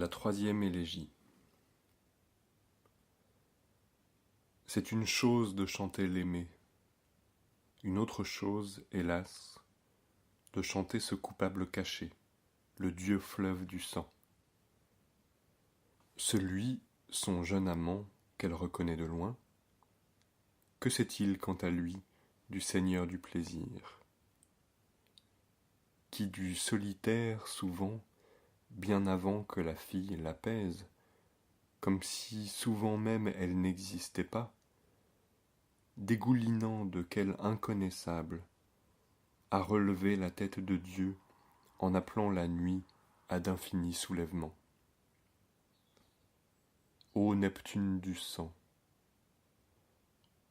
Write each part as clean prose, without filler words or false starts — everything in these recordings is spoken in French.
La troisième élégie. C'est une chose de chanter l'aimé, une autre chose, hélas, de chanter ce coupable caché, le dieu fleuve du sang. Celui, son jeune amant, qu'elle reconnaît de loin, que sait-il quant à lui du Seigneur du plaisir, qui du solitaire souvent, bien avant que la fille l'apaise, comme si souvent même elle n'existait pas, dégoulinant de quel inconnaissable, a relevé la tête de Dieu en appelant la nuit à d'infinis soulèvements. Ô Neptune du sang,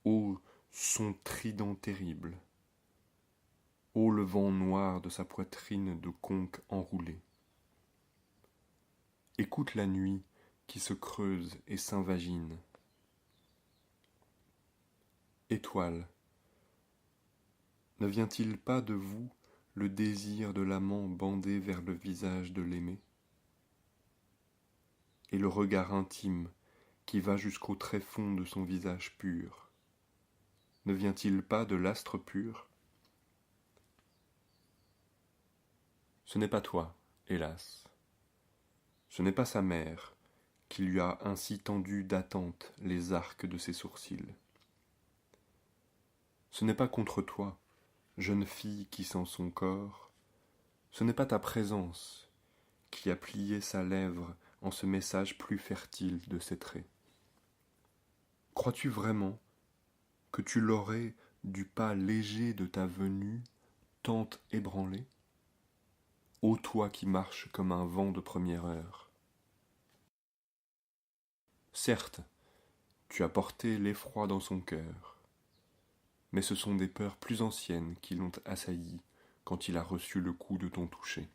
ô son trident terrible, ô le vent noir de sa poitrine de conque enroulée. Écoute la nuit qui se creuse et s'invagine. Étoile, ne vient-il pas de vous le désir de l'amant bandé vers le visage de l'aimé, et le regard intime qui va jusqu'au tréfonds de son visage pur, ne vient-il pas de l'astre pur? Ce n'est pas toi, hélas, ce n'est pas sa mère qui lui a ainsi tendu d'attente les arcs de ses sourcils. Ce n'est pas contre toi, jeune fille qui sent son corps, ce n'est pas ta présence qui a plié sa lèvre en ce message plus fertile de ses traits. Crois-tu vraiment que tu l'aurais du pas léger de ta venue tant ébranlée? Ô toi qui marches comme un vent de première heure. Certes, tu as porté l'effroi dans son cœur, mais ce sont des peurs plus anciennes qui l'ont assailli quand il a reçu le coup de ton toucher.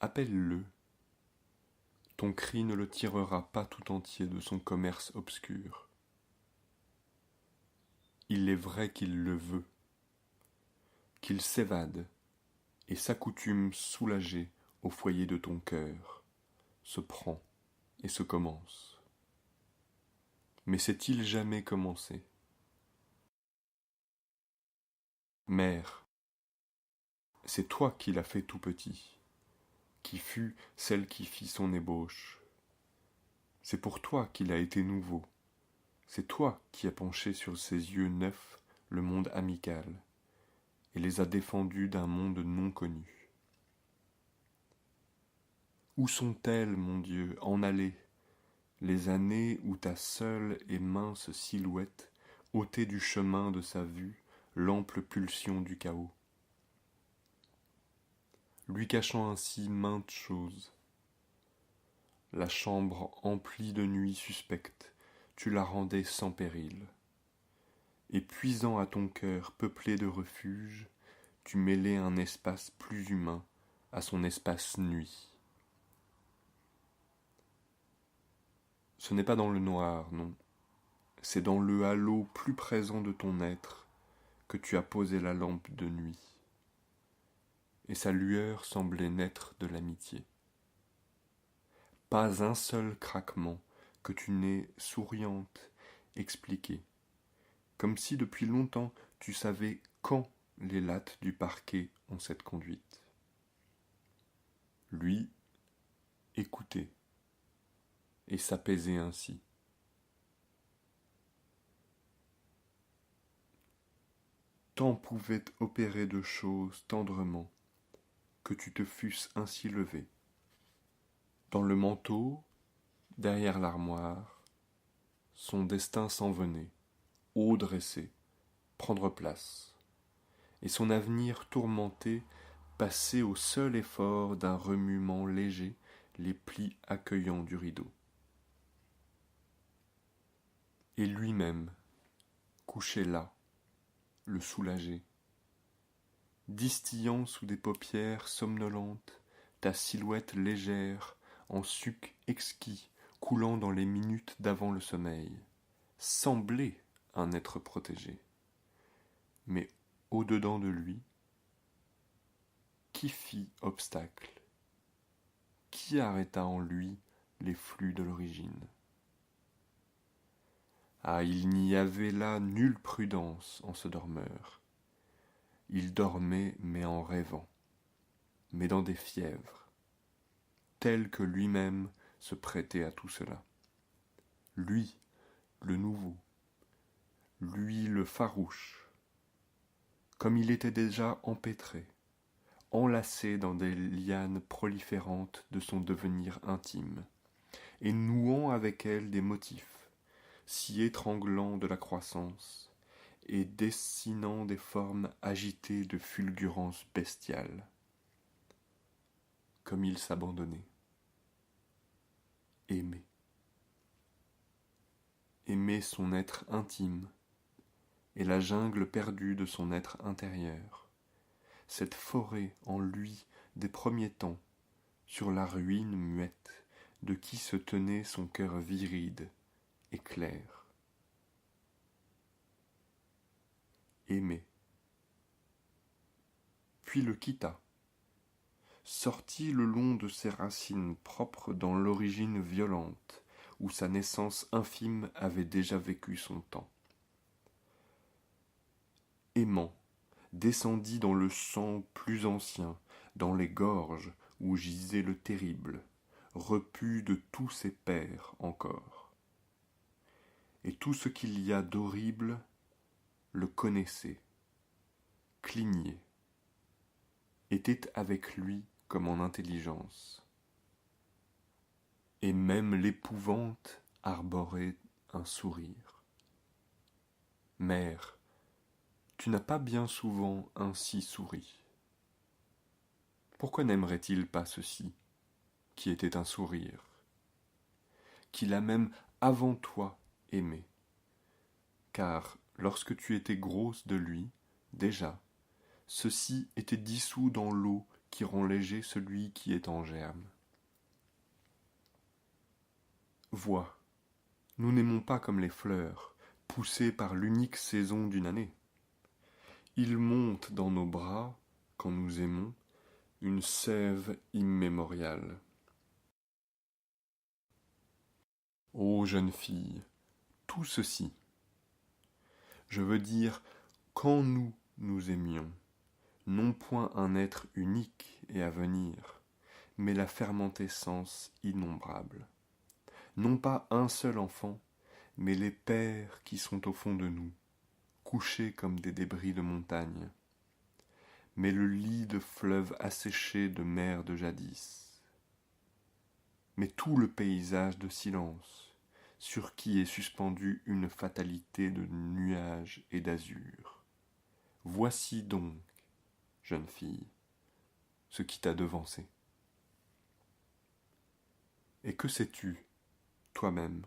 Appelle-le. Ton cri ne le tirera pas tout entier de son commerce obscur. Il est vrai qu'il le veut, qu'il s'évade et s'accoutume soulagé au foyer de ton cœur, se prend et se commence. Mais s'est-il jamais commencé? Mère, c'est toi qui l'as fait tout petit, qui fut celle qui fit son ébauche. C'est pour toi qu'il a été nouveau, c'est toi qui as penché sur ses yeux neufs le monde amical, et les as défendus d'un monde non connu. Où sont-elles, mon Dieu, en allées, les années où ta seule et mince silhouette ôtait du chemin de sa vue l'ample pulsion du chaos, lui cachant ainsi maintes choses. La chambre emplie de nuits suspectes, tu la rendais sans péril, et puisant à ton cœur peuplé de refuges, tu mêlais un espace plus humain à son espace nuit. Ce n'est pas dans le noir, non, c'est dans le halo plus présent de ton être que tu as posé la lampe de nuit, et sa lueur semblait naître de l'amitié. Pas un seul craquement que tu n'aies souriante expliqué, comme si depuis longtemps tu savais quand les lattes du parquet ont cette conduite. Lui, écoutait, et s'apaisait ainsi. Tant pouvait opérer de choses tendrement que tu te fusses ainsi levé. Dans le manteau, derrière l'armoire, son destin s'en venait, haut dressé, prendre place, et son avenir tourmenté passer au seul effort d'un remuement léger les plis accueillants du rideau. Et lui-même, couché là, le soulager, distillant sous des paupières somnolentes ta silhouette légère en suc exquis coulant dans les minutes d'avant le sommeil, semblait un être protégé. Mais au-dedans de lui, qui fit obstacle qui arrêta en lui les flux de l'origine? Ah, il n'y avait là nulle prudence en ce dormeur. Il dormait, mais en rêvant, mais dans des fièvres, tel que lui-même se prêtait à tout cela. Lui, le nouveau, lui le farouche, comme il était déjà empêtré, enlacé dans des lianes proliférantes de son devenir intime, et nouant avec elle des motifs, si étranglants de la croissance, et dessinant des formes agitées de fulgurance bestiale, comme il s'abandonnait. Aimer. Aimer son être intime, et la jungle perdue de son être intérieur, cette forêt en lui des premiers temps, sur la ruine muette de qui se tenait son cœur viride et clair. Aimer. Puis le quitta, sortit le long de ses racines propres dans l'origine violente, où sa naissance infime avait déjà vécu son temps. Aimant, descendit dans le sang plus ancien, dans les gorges où gisait le terrible, repu de tous ses pères encore. Et tout ce qu'il y a d'horrible le connaissait, clignait, était avec lui comme en intelligence. Et même l'épouvante arborait un sourire. Mère, tu n'as pas bien souvent ainsi souri. Pourquoi n'aimerait-il pas ceci, qui était un sourire, qui l'a même avant toi aimé, car lorsque tu étais grosse de lui, déjà, ceci était dissous dans l'eau qui rend léger celui qui est en germe. Vois, nous n'aimons pas comme les fleurs, poussées par l'unique saison d'une année. Il monte dans nos bras, quand nous aimons, une sève immémoriale. Ô jeune fille, tout ceci, je veux dire, quand nous aimions, non point un être unique et à venir, mais la fermentescence innombrable. Non pas un seul enfant, mais les pères qui sont au fond de nous, couchés comme des débris de montagne, mais le lit de fleuve asséché de mer de jadis, mais tout le paysage de silence, sur qui est suspendue une fatalité de nuages et d'azur. Voici donc, jeune fille, ce qui t'a devancé. Et que sais-tu, toi-même?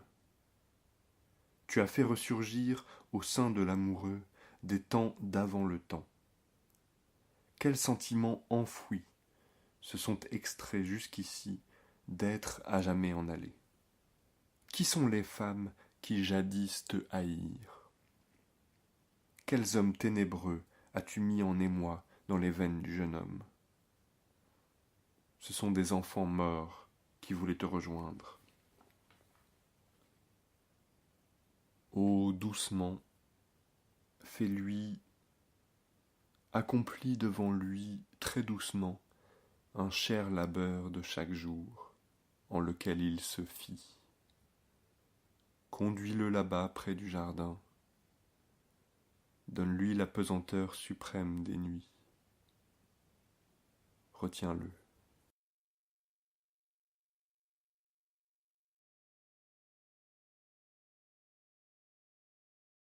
Tu as fait ressurgir au sein de l'amoureux des temps d'avant le temps. Quels sentiments enfouis se sont extraits jusqu'ici d'être à jamais en aller? Qui sont les femmes qui jadis te haïrent? Quels hommes ténébreux as-tu mis en émoi dans les veines du jeune homme? Ce sont des enfants morts qui voulaient te rejoindre. Oh, doucement, fais-lui, accomplis devant lui très doucement un cher labeur de chaque jour en lequel il se fit. Conduis-le là-bas près du jardin, donne-lui la pesanteur suprême des nuits. Retiens-le.